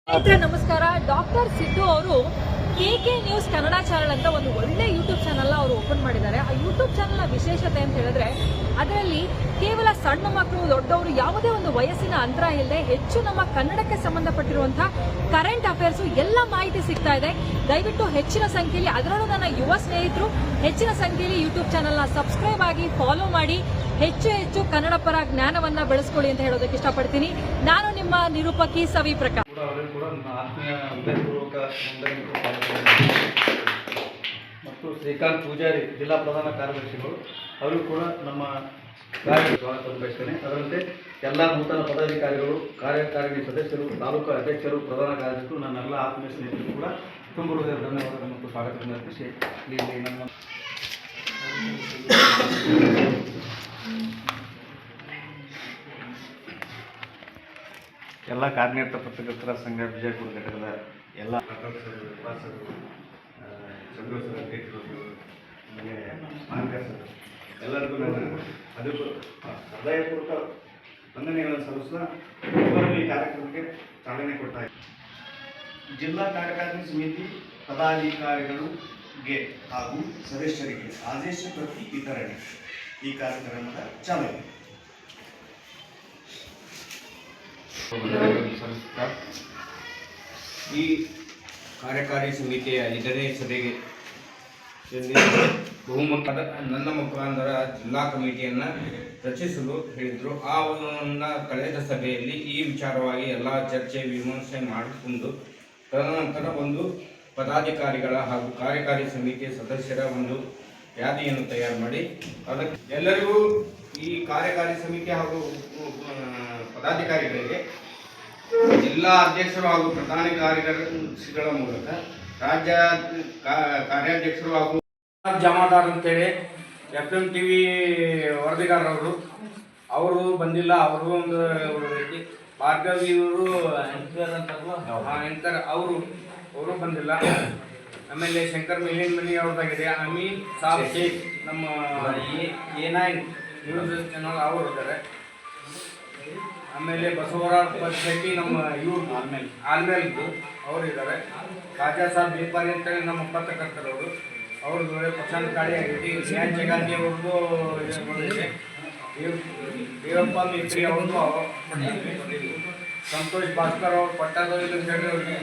ಸ್ನೇಹಿತರೆ ನಮಸ್ಕಾರ. ಡಾಕ್ಟರ್ ಸಿದ್ದು ಅವರು KK ನ್ಯೂಸ್ ಕನ್ನಡ ಚಾನಲ್ ಅಂತ ಒಂದು ಒಳ್ಳೆ ಯೂಟ್ಯೂಬ್ ಚಾನಲ್ ಅವರು ಓಪನ್ ಮಾಡಿದ್ದಾರೆ. ಆ ಯೂಟ್ಯೂಬ್ ಚಾನಲ್ನ ವಿಶೇಷತೆ ಅಂತ ಹೇಳಿದ್ರೆ ಅದರಲ್ಲಿ ಕೇವಲ ಸಣ್ಣ ಮಕ್ಕಳು ದೊಡ್ಡವರು ಯಾವುದೇ ಒಂದು ವಯಸ್ಸಿನ ಅಂತರ ಇಲ್ಲದೆ ಹೆಚ್ಚು ನಮ್ಮ ಕನ್ನಡಕ್ಕೆ ಸಂಬಂಧಪಟ್ಟಿರುವಂತಹ ಕರೆಂಟ್ ಅಫೇರ್ಸ್ ಎಲ್ಲ ಮಾಹಿತಿ ಸಿಗ್ತಾ ಇದೆ. ದಯವಿಟ್ಟು ಹೆಚ್ಚಿನ ಸಂಖ್ಯೆಯಲ್ಲಿ, ಅದರಲ್ಲೂ ನನ್ನ ಯುವ ಸ್ನೇಹಿತರು ಹೆಚ್ಚಿನ ಸಂಖ್ಯೆಯಲ್ಲಿ ಯೂಟ್ಯೂಬ್ ಚಾನಲ್ನ ಸಬ್ಸ್ಕ್ರೈಬ್ ಆಗಿ ಫಾಲೋ ಮಾಡಿ ಹೆಚ್ಚು ಕನ್ನಡ ಪರ ಜ್ಞಾನವನ್ನ ಬೆಳೆಸ್ಕೊಳ್ಳಿ ಅಂತ ಹೇಳೋದಕ್ಕೆ ಇಷ್ಟಪಡ್ತೀನಿ. ನಾನು ನಿಮ್ಮ ನಿರೂಪಕಿ ಸವಿ ಪ್ರಕಾಶ್. ಆತ್ಮೀಯ ಹೃದಯಪೂರ್ವಕ ಮತ್ತು ಶ್ರೀಕಾಂತ್ ಪೂಜಾರಿ ಜಿಲ್ಲಾ ಪ್ರಧಾನ ಕಾರ್ಯದರ್ಶಿಗಳು ಅವರು ಕೂಡ ನಮ್ಮ ಸ್ವಾಗತ ಬಯಸ್ತೇನೆ. ಅದರಂತೆ ಎಲ್ಲ ನೂತನ ಪದಾಧಿಕಾರಿಗಳು, ಕಾರ್ಯಕಾರಿಣಿ ಸದಸ್ಯರು, ತಾಲೂಕು ಅಧ್ಯಕ್ಷರು, ಪ್ರಧಾನ ಕಾರ್ಯದರ್ಶಿಗಳು, ನನ್ನೆಲ್ಲ ಆತ್ಮೀಯ ಸ್ನೇಹಿತರು ಕೂಡ ತುಂಬ ಹೃದಯ ಧನ್ಯವಾದಗಳು ಮತ್ತು ಸ್ವಾಗತವನ್ನು ಅರ್ಪಿಸಿ ಇಲ್ಲಿ ನಮ್ಮ ಎಲ್ಲ ಕಾರ್ಯನಿರತ ಪತ್ರಕರ್ತರ ಸಂಘ ವಿಜಯಪುರ ಘಟಕದ ಎಲ್ಲ ಪ್ರಕಾಶಕರು, ಉಪಾಸಕರು, ಚಂದ್ರಸರು, ಅಧ್ಯಕ್ಷರು, ಆಮೇಲೆ ಮಾರ್ಗದರ್ಶಕರು ಎಲ್ಲರಿಗೂ ನಾನು ಅದಕ್ಕೂ ಹೃದಯಪೂರ್ವಕ ವಂದನೆಗಳನ್ನು ಸಲ್ಲಿಸುತ್ತಾ ಈ ಕಾರ್ಯಕ್ರಮಕ್ಕೆ ಚಾಲನೆ ಕೊಡ್ತಾ ಇದ್ದೀನಿ. ಜಿಲ್ಲಾ ಕಾರ್ಯಕಾರಿಣಿ ಸಮಿತಿ ಪದಾಧಿಕಾರಿಗಳಿಗೆ ಹಾಗೂ ಸದಸ್ಯರಿಗೆ ಆದೇಶ ಪ್ರತಿ ವಿತರಣೆ ಈ ಕಾರ್ಯಕ್ರಮದ ಚಾಲನೆ. ಈ ಕಾರ್ಯಕಾರಿ ಸಮಿತಿಯ 5ನೇ ಸಭೆಗೆ ಬಹುಮುಖದ ನನ್ನ ಮುಖಾಂತರ ಜಿಲ್ಲಾ ಕಮಿಟಿಯನ್ನು ರಚಿಸಲು ಹೇಳಿದರು. ಆ ಕಳೆದ ಸಭೆಯಲ್ಲಿ ಈ ವಿಚಾರವಾಗಿ ಎಲ್ಲ ಚರ್ಚೆ ವಿಮರ್ಶೆ ಮಾಡಿಕೊಂಡು ತದನಂತರ ಒಂದು ಪದಾಧಿಕಾರಿಗಳ ಹಾಗೂ ಕಾರ್ಯಕಾರಿ ಸಮಿತಿಯ ಸದಸ್ಯರ ಒಂದು ಯಾದಿಯನ್ನು ತಯಾರು ಮಾಡಿ ಅದಕ್ಕೆ ಎಲ್ಲರಿಗೂ ಈ ಕಾರ್ಯಕಾರಿ ಸಮಿತಿ ಹಾಗೂ ಪದಾಧಿಕಾರಿಗಳಿಗೆ ಜಿಲ್ಲಾ ಅಧ್ಯಕ್ಷರು ಹಾಗೂ ಪ್ರಧಾನ ಕಾರ್ಯದರ್ಶಿಗಳ ಮೂಲಕ ರಾಜ್ಯ ಕಾರ್ಯಾಧ್ಯಕ್ಷರು ಹಾಗೂ ಜಮಾದಾರ್ ಅಂತೇಳಿ FMTV ವರದಿಗಾರರವರು ಅವರು ಬಂದಿಲ್ಲ. ಅವರು ಒಂದು ಭಾರ್ಗವಿಯವರು ಎಂಕರ್ ಅವರು ಬಂದಿಲ್ಲ. ಆಮೇಲೆ ಶಂಕರ್ ಮಿಲಿನ್ ಮನಿ ಅವ್ರದ್ದಾಗಿದೆ. ಅಮೀನ್ ಸಾಬ್ ಶೇಖ್ ನಮ್ಮ A9 ನ್ಯೂಸ್ ಚಾನಲ್ ಅವರು ಇದ್ದಾರೆ. ಆಮೇಲೆ ಬಸವರಾಜ್ ಶೆಟ್ಟಿ ನಮ್ಮ ಇವ್ರು ಆಲ್ಮೇಲ್ದು ಅವರು ಇದ್ದಾರೆ. ಖಾಜಾ ಸಾಬ್ ಬೇಪಾರಿ ಅಂತೇಳಿ ನಮ್ಮ ಪತ್ರಕರ್ತರವರು ಅವ್ರದ್ದು ಪ್ರಶಾಂತ್ ಕಾಳಿ ಆಗೈತಿ. ಶ್ಯಾನ್ ಜಗಾಂಧಿ ಅವ್ರದ್ದು ಇದೆ. ದೇವಪ್ಪ ಮೇತ್ರಿ ಅವ್ರದ್ದು ಸಂತೋಷ್ ಭಾಸ್ಕರ್ ಅವ್ರು ಕೊಟ್ಟವ್ರಿಗೆ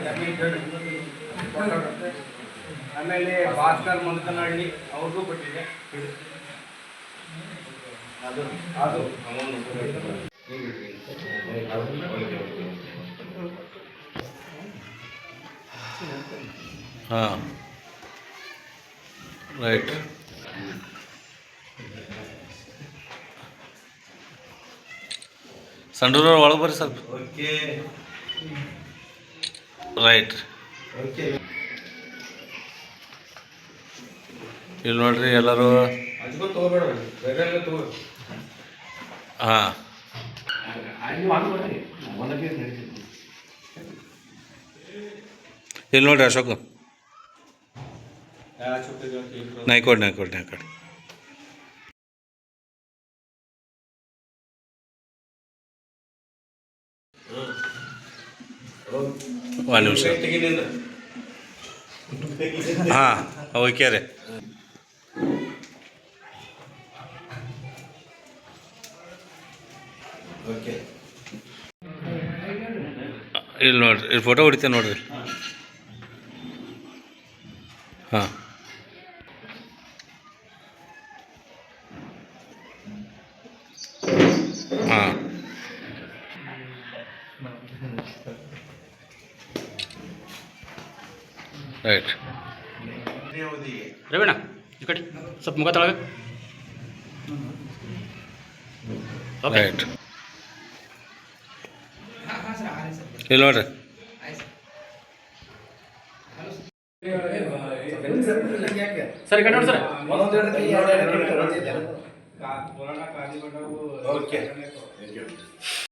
ಆಮೇಲೆ ಭಾಸ್ಕರ್ ಮಂಕನಹಳ್ಳಿ ಅವ್ರಿಗೂ ಕೊಟ್ಟಿದೆ. ಅದು ಹಾಂ ರೈಟ್. ಸಂಡೂರವ್ರು ಒಳಗೆ ಬರ್ರಿ ಸ್ವಲ್ಪ. Okay right. ಓಕೆ ಇಲ್ಲಿ ನೋಡ್ರಿ ಎಲ್ಲರೂ. ಅಜ್ಕೋ ತಗೋಬೇಡ, ಬೇರೆ ತಗೋ. ಹಾಂ ಇಲ್ಲಿ ನೋಡ್ರಿ ಅಶೋಕ್ ನಾಯ್ಕೋಡಿ ಒಂದು ನಿಮಿಷ. ಹಾಂ ಓಕೆ ರೀ. ಇಲ್ಲಿ ನೋಡ್ರಿ, ಇಲ್ಲಿ ಫೋಟೋ ಹೊಡಿತೇನೆ ನೋಡ್ರಿ. ಹಾಂ ಹಾಂ ರೈಟ್. ರವಿಣ್ಣ ಈ ಕಡೆ ಸ್ವಲ್ಪ ಮುಖ ತೊಳಗ. ರೈಟ್. ಇಲ್ಲಿ ನೋಡ್ರಿ. ಸರ್ ಈ ಕಡೆ ನೋಡಿ ಸರ್. ಓಕೆ.